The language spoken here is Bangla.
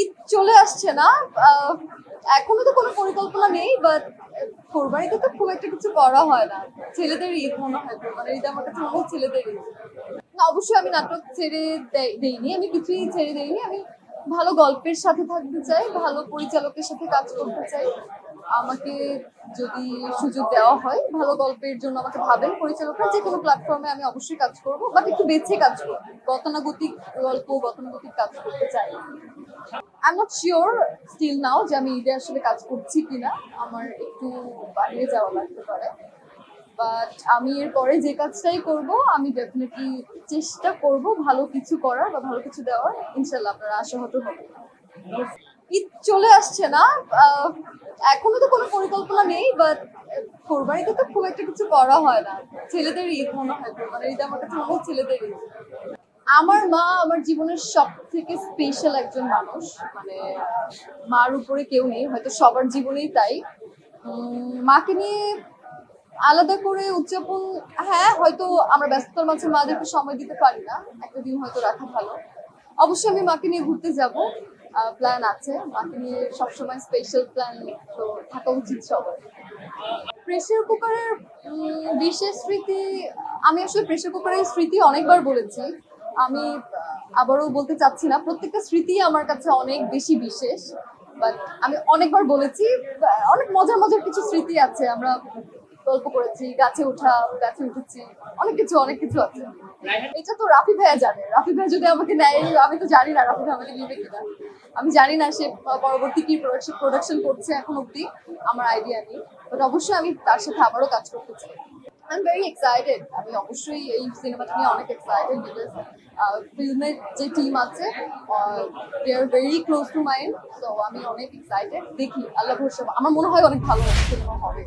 ঈদ চলে আসছে না। আহ, এখনো তো কোনো পরিকল্পনা নেই, বাট কোরবানিতে তো খুব একটা কিছু করা হয় না। ছেলেদের ঈদ মনে হয়, কোরবানির ঈদ আমার কাছে মনে হয় ছেলেদের ঈদ। না, অবশ্যই আমি নাটক ছেড়ে দেইনি, আমি কিছুই ছেড়ে দেইনি। আমি ভালো গল্পের সাথে থাকতে চাই, ভালো পরিচালকের সাথে কাজ করতে চাই। আমাকে যদি সুযোগ দেওয়া হয়, ভালো গল্পের জন্য আমাকে ভাবেন পরিচালকরা, যে কোনো প্ল্যাটফর্মে আমি অবশ্যই কাজ করবো, বাট একটু বেছে কাজ করবো। গতানুগতিক গল্প, গতানুগতিক কাজ করতে চাই। I am not sure still now যে আমি ঈদে আসলে কাজ করছি কিনা। আমার একটু বাইরে যাওয়া লাগতে পারে, বাট আমি এরপরে যে কাজটাই করব, আমি ডেফিনেটলি চেষ্টা করব ভালো কিছু করার বা ভালো কিছু দেওয়ার। ইনশাল্লাহ আপনারা আশাহত হবেন। ঈদ চলে আসছে না। আহ, এখনো তো কোনো পরিকল্পনা নেই, বাট কোরবানিতে তো খুব একটা কিছু করা হয় না। ছেলেদের ঈদ মনে হয়, কোরবানির ঈদ আমার কাছে মনে হয় ছেলেদের ঈদ। আমার মা আমার জীবনের সব থেকে স্পেশাল একজন মানুষ। মানে মার উপরে কেউ নেই, হয়তো সবার জীবনেই তাই। মাকে নিয়ে আলাদা করে উদযাপন, হ্যাঁ হয়তো আমরা ব্যস্ততার মাঝে মাদেরকে সময় দিতে পারি না, একটা দিন হয়তো রাখা ভালো। অবশ্যই আমি মাকে নিয়ে ঘুরতে যাব, প্ল্যান আছে। মাকে নিয়ে সবসময় স্পেশাল প্ল্যান তো থাকা উচিত সবার। প্রেসার কুকারের বিশেষ স্মৃতি, আমি আসলে প্রেসার কুকারের স্মৃতি অনেকবার বলেছি। আমি আবারও বলতে চাচ্ছি না, প্রত্যেকটা স্মৃতি আমার কাছে অনেক বেশি বিশেষ। বাট আমি অনেকবার বলেছি, অনেক মজার মজার কিছু স্মৃতি আছে। আমরা গল্প করেছি, গাছে ওঠা, গাছে উঠেছি, অনেক কিছু অনেক কিছু আছে। এটা তো রাফি ভাইয়া জানে। রাফি ভাইয়া যদি আমাকে নেয়, আমি তো জানি না রাফি ভাই আমাকে নিবে কিনা। আমি জানি না সে পরবর্তী কি প্রোডাকশন করছে এখন অব্দি, আমার আইডিয়া নেই। বাট অবশ্যই আমি তার সাথে আবারও কাজ করতে চাই। I am very excited. আমি অবশ্যই এই সিনেমাটা নিয়ে অনেক এক্সাইটেড, বিকজ ফিল্মের যে টিম আছে, they are very close to mind. So আমি অনেক এক্সাইটেড। দেখি, আল্লাহ ভরসা। আমার মনে হয় অনেক ভালো সিনেমা হবে।